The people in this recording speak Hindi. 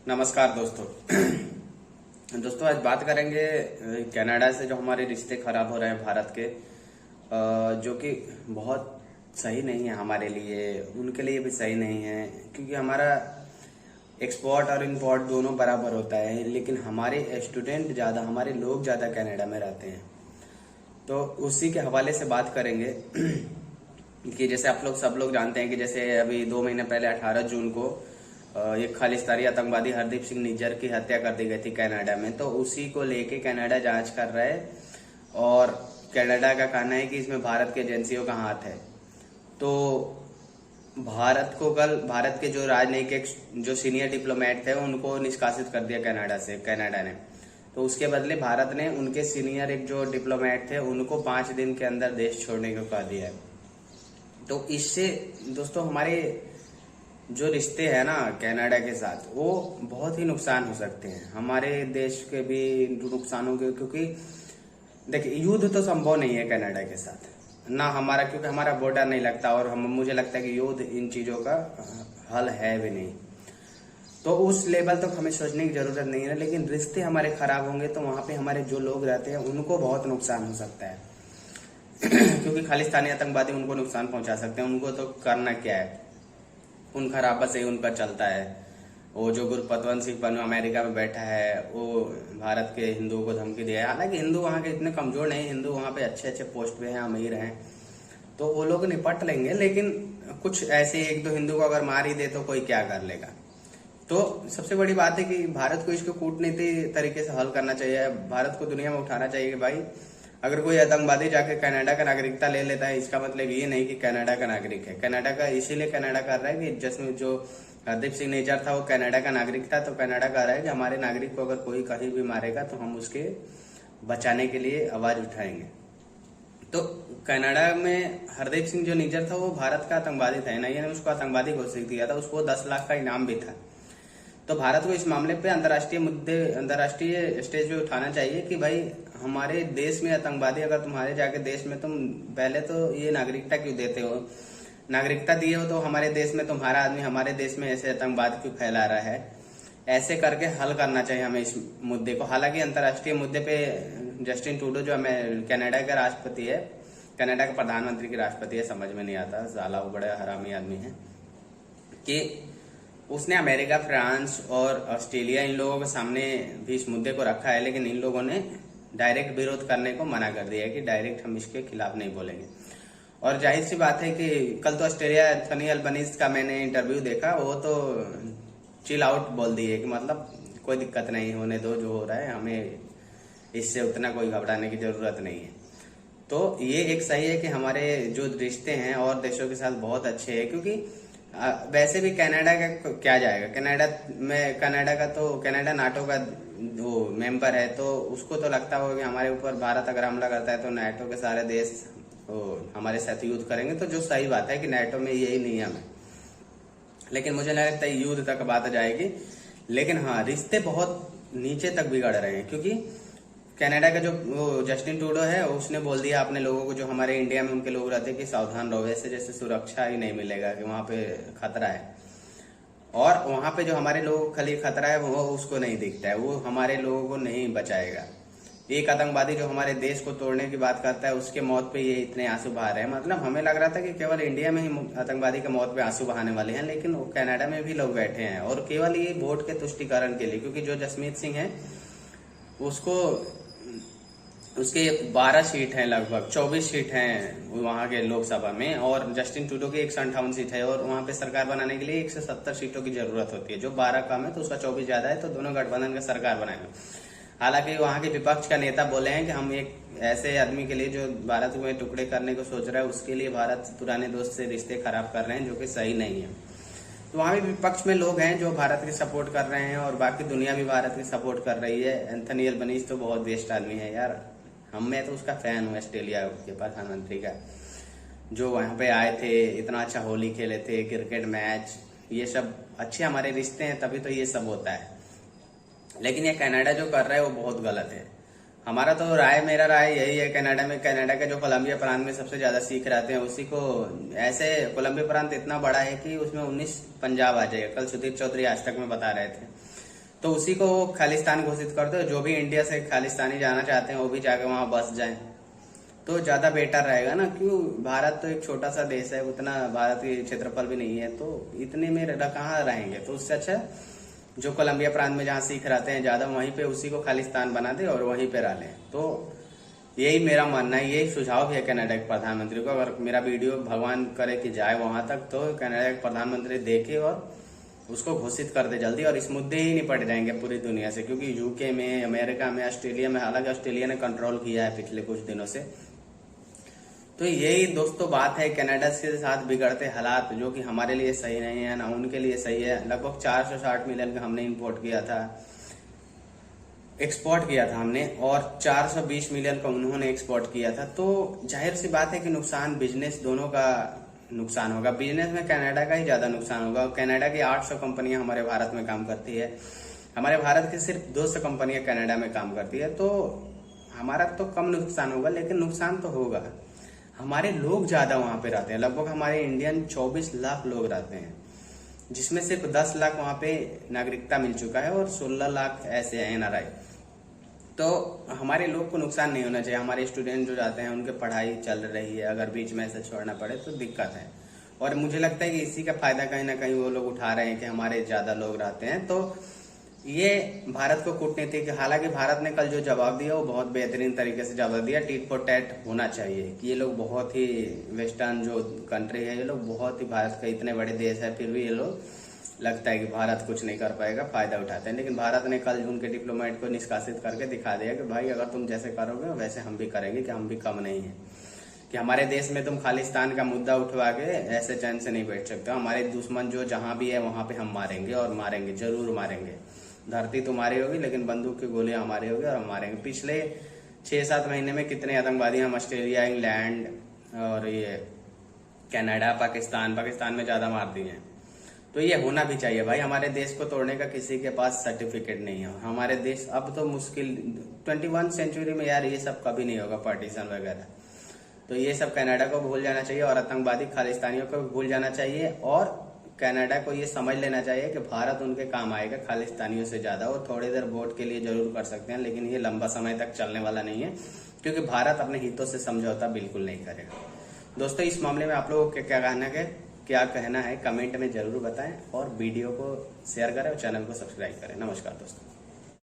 नमस्कार दोस्तों। दोस्तों आज बात करेंगे कनाडा से जो हमारे रिश्ते खराब हो रहे हैं भारत के, जो कि बहुत सही नहीं है हमारे लिए, उनके लिए भी सही नहीं है क्योंकि हमारा एक्सपोर्ट और इंपोर्ट दोनों बराबर होता है। लेकिन हमारे स्टूडेंट ज़्यादा, हमारे लोग ज़्यादा कनाडा में रहते हैं, तो उसी के हवाले से बात करेंगे कि जैसे आप लोग सब लोग जानते हैं कि जैसे अभी 2 महीने पहले 18 जून को एक खालिस्तानी आतंकवादी हरदीप सिंह निज्जर की हत्या कर दी गई थी कनाडा में। तो उसी को लेके कनाडा जांच कर रहा है और कनाडा का कहना है कि इसमें भारत के एजेंसियों का हाथ है। तो भारत को कल भारत के जो राजनयिक जो सीनियर डिप्लोमेट थे उनको निष्कासित कर दिया कनाडा ने। तो उसके बदले भारत ने उनके सीनियर एक जो डिप्लोमेट थे उनको 5 दिन के अंदर देश छोड़ने को कह दिया है। तो इससे दोस्तों हमारे जो रिश्ते हैं ना कनाडा के साथ, वो बहुत ही नुकसान हो सकते हैं, हमारे देश के भी नुकसान होंगे। क्योंकि देखिए युद्ध तो संभव नहीं है कनाडा के साथ ना हमारा, क्योंकि हमारा बॉर्डर नहीं लगता और मुझे लगता है कि युद्ध इन चीजों का हल है भी नहीं। तो उस लेवल तक हमें सोचने की जरूरत नहीं है। लेकिन रिश्ते हमारे खराब होंगे तो वहां पे हमारे जो लोग रहते हैं उनको बहुत नुकसान हो सकता है। क्योंकि खालिस्तानी आतंकवादी उनको नुकसान पहुंचा सकते हैं। उनको तो करना क्या है, उनका राबत से ही उन पर चलता है। वो जो गुरपतवंत सिंह पन्नू अमेरिका में बैठा है, वो भारत के हिंदुओं को धमकी दिया है। हालांकि हिंदू वहाँ के इतने कमजोर नहीं, हिंदू वहाँ पे अच्छे अच्छे पोस्ट पे हैं, अमीर हैं, तो वो लोग निपट लेंगे। लेकिन कुछ ऐसे 1-2 हिंदू को अगर मार ही दे तो कोई क्या कर लेगा। तो सबसे बड़ी बात है कि भारत को इसको कूटनीति तरीके से हल करना चाहिए। भारत को दुनिया में उठाना चाहिए कि भाई अगर कोई आतंकवादी जाके कनाडा का नागरिकता ले लेता है, इसका मतलब ये नहीं कि कनाडा का नागरिक है। कनाडा का इसीलिए कनाडा कर रहा है कि जिसमें जो हरदीप सिंह निज्जर था वो कनाडा का नागरिक था। तो कनाडा कह रहा है कि हमारे नागरिक को अगर कोई कहीं भी मारेगा तो हम उसके बचाने के लिए आवाज उठाएंगे। तो कनाडा में हरदीप सिंह जो निज्जर था वो भारत का आतंकवादी था, एनआईए ने उसको आतंकवादी घोषित किया था, उसको 10 लाख का इनाम भी था। तो भारत को इस मामले पे अंतर्राष्ट्रीय स्टेज पे उठाना चाहिए कि भाई हमारे देश में आतंकवादी अगर तुम्हारे जाके देश में, तुम पहले तो ये नागरिकता क्यों देते हो, नागरिकता दिए हो तो हमारे देश में तुम्हारा आदमी हमारे देश में ऐसे आतंकवाद क्यों फैला रहा है। ऐसे करके हल करना चाहिए हमें इस मुद्दे को। हालांकि अंतर्राष्ट्रीय मुद्दे पे जस्टिन ट्रूडो जो हमें कनाडा का राष्ट्रपति है, कनाडा के प्रधानमंत्री के राष्ट्रपति है, समझ में नहीं आता साला, वो बड़े हरामी आदमी है, कि उसने अमेरिका, फ्रांस और ऑस्ट्रेलिया इन लोगों के सामने भी इस मुद्दे को रखा है। लेकिन इन लोगों ने डायरेक्ट विरोध करने को मना कर दिया है कि डायरेक्ट हम इसके खिलाफ नहीं बोलेंगे। और जाहिर सी बात है कि कल तो ऑस्ट्रेलिया एंथनी अल्बनीज का मैंने इंटरव्यू देखा, वो तो चिल आउट बोल दिए कि मतलब कोई दिक्कत नहीं, होने दो जो हो रहा है, हमें इससे उतना कोई घबराने की जरूरत नहीं है। तो ये एक सही है कि हमारे जो रिश्ते हैं और देशों के साथ बहुत अच्छे हैं। क्योंकि वैसे भी कनाडा का क्या जाएगा, कनाडा नाटो का वो मेंबर है, तो उसको तो लगता होगा कि हमारे ऊपर भारत अगर हमला करता है तो नाटो के सारे देश हमारे साथ युद्ध करेंगे। तो जो सही बात है कि नाटो में यही नियम है। लेकिन मुझे नहीं लगता युद्ध तक बात जाएगी। लेकिन हाँ, रिश्ते बहुत नीचे तक बिगड़ रहे हैं। क्योंकि कनाडा का जो जस्टिन ट्रूडो है उसने बोल दिया अपने लोगों को, जो हमारे इंडिया में उनके लोग रहते हैं, कि सावधान रहो, ऐसे जैसे सुरक्षा ही नहीं मिलेगा, कि वहां पे खतरा है। और वहां पे जो हमारे लोगों को खाली खतरा है वो उसको नहीं दिखता है, वो हमारे लोगों को नहीं बचाएगा। एक आतंकवादी जो हमारे देश को तोड़ने की बात करता है, उसके मौत पे ये इतने आंसू बहा रहे हैं। मतलब हमें लग रहा था कि केवल इंडिया में ही आतंकवादी के मौत पे आंसू बहाने वाले हैं, लेकिन कनाडा में भी लोग बैठे हैं, और केवल ये वोट के तुष्टिकरण के लिए। क्योंकि जो जसमीत सिंह है उसके 12 सीट हैं, लगभग 24 सीट हैं वहां के लोकसभा में, और जस्टिन ट्रूडो की 158 सीट है। और वहां पे सरकार बनाने के लिए 170 सीटों की जरूरत होती है। जो 12 कम है तो उसका 24 ज्यादा है, तो दोनों गठबंधन का सरकार बनाएंगे। हालांकि वहां के विपक्ष का नेता बोले हैं कि हम एक ऐसे आदमी के लिए जो भारत में टुकड़े करने को सोच रहा है, उसके लिए भारत पुराने दोस्त से रिश्ते खराब कर रहे हैं, जो कि सही नहीं है। तो वहां भी विपक्ष में लोग हैं जो भारत की सपोर्ट कर रहे हैं, और बाकी दुनिया भी भारत की सपोर्ट कर रही है। एंथनी अल्बनीज तो बहुत बेस्ट आदमी है यार, मैं तो उसका फैन हूँ, ऑस्ट्रेलिया के प्रधानमंत्री का। जो वहां पे आए थे, इतना अच्छा होली खेले थे, क्रिकेट मैच, ये सब अच्छे हमारे रिश्ते हैं, तभी तो ये सब होता है। लेकिन ये कनाडा जो कर रहा है वो बहुत गलत है। मेरा राय यही है, कनाडा का जो कोलंबिया प्रांत में सबसे ज्यादा सिख रहते हैं, उसी को ऐसे कोलंबिया प्रांत इतना बड़ा है कि उसमें 19 पंजाब आ जाएगा। कल सुदीप चौधरी आज तक में बता रहे थे। तो उसी को वो खालिस्तान घोषित कर दो। जो भी इंडिया से खालिस्तानी जाना चाहते हैं वो भी जाके वहां बस जाएं, तो ज्यादा बेटर रहेगा ना। क्यों, भारत तो एक छोटा सा देश है, उतना भारत की क्षेत्रफल भी नहीं है, तो इतने में कहाँ रहेंगे। तो उससे अच्छा जो कोलंबिया प्रांत में जहाँ सिख रहते हैं ज्यादा, वहीं पे उसी को खालिस्तान बना दे और वहीं पे रह लें। तो यही मेरा मानना है, यही सुझाव भी है कनाडा के प्रधानमंत्री को। अगर मेरा वीडियो भगवान करे कि जाए वहां तक, तो कनाडा के प्रधानमंत्री देखे और उसको घोषित कर दे जल्दी, और इस मुद्दे ही निपट जाएंगे पूरी दुनिया से। क्योंकि यूके में, अमेरिका में, ऑस्ट्रेलिया में, हालांकि ऑस्ट्रेलिया ने कंट्रोल किया है पिछले कुछ दिनों से। तो यही दोस्तों बात है, कनाडा के साथ बिगड़ते हालात जो कि हमारे लिए सही नहीं है ना उनके लिए सही है। लगभग 460 मिलियन का हमने इंपोर्ट किया था, एक्सपोर्ट किया था हमने, और 420 मिलियन का उन्होंने एक्सपोर्ट किया था। तो जाहिर सी बात है कि नुकसान बिजनेस दोनों का नुकसान होगा। बिजनेस में कनाडा का ही ज्यादा नुकसान होगा। कनाडा की 800 कंपनियां हमारे भारत में काम करती है, हमारे भारत की सिर्फ 200 कंपनियां कनाडा में काम करती है। तो हमारा तो कम नुकसान होगा, लेकिन नुकसान तो होगा। हमारे लोग ज्यादा वहां पे रहते हैं, लगभग हमारे इंडियन 24 लाख लोग रहते हैं, जिसमें सिर्फ 10 लाख वहां पे नागरिकता मिल चुका है और 16 लाख ऐसे हैं NRI। तो हमारे लोग को नुकसान नहीं होना चाहिए। हमारे स्टूडेंट जो जाते हैं उनकी पढ़ाई चल रही है, अगर बीच में ऐसे छोड़ना पड़े तो दिक्कत है। और मुझे लगता है कि इसी का फायदा कहीं ना कहीं वो लोग उठा रहे हैं कि हमारे ज्यादा लोग रहते हैं। तो ये भारत को कूटनीति की, हालांकि भारत ने कल जो जवाब दिया वो बहुत बेहतरीन तरीके से जवाब दिया। टीट फॉर टैट होना चाहिए कि ये लोग बहुत ही वेस्टर्न जो कंट्री है, ये लोग बहुत ही, भारत का इतने बड़े देश है फिर भी ये लोग लगता है कि भारत कुछ नहीं कर पाएगा, फायदा उठाते हैं। लेकिन भारत ने कल उनके डिप्लोमेट को निष्कासित करके दिखा दिया कि भाई अगर तुम जैसे करोगे वैसे हम भी करेंगे, कि हम भी कम नहीं है, कि हमारे देश में तुम खालिस्तान का मुद्दा उठवा के ऐसे चैन से नहीं बैठ सकते। हमारे दुश्मन जो जहां भी है वहां पे हम मारेंगे, और मारेंगे, जरूर मारेंगे। धरती तुम्हारी होगी लेकिन बंदूक की गोलियां हमारी होगी और हम मारेंगे। पिछले 6-7 महीने में कितने आतंकवादी हम ऑस्ट्रेलिया, इंग्लैंड और ये कनाडा, पाकिस्तान में ज्यादा मार दिए हैं। तो ये होना भी चाहिए भाई। हमारे देश को तोड़ने का किसी के पास सर्टिफिकेट नहीं है। हमारे देश अब तो मुश्किल 21 सेंचुरी में यार ये सब कभी नहीं होगा, पार्टीशन वगैरह। तो ये सब कनाडा को भूल जाना चाहिए और आतंकवादी खालिस्तानियों को भूल जाना चाहिए, और कनाडा को ये समझ लेना चाहिए कि भारत उनके काम आएगा खालिस्तानियों से ज्यादा। वो थोड़ी देर वोट के लिए जरूर कर सकते हैं, लेकिन ये लंबा समय तक चलने वाला नहीं है, क्योंकि भारत अपने हितों से समझौता बिल्कुल नहीं करेगा। दोस्तों, इस मामले में आप लोगों को क्या कहना है कमेंट में जरूर बताएं, और वीडियो को शेयर करें और चैनल को सब्सक्राइब करें। नमस्कार दोस्तों।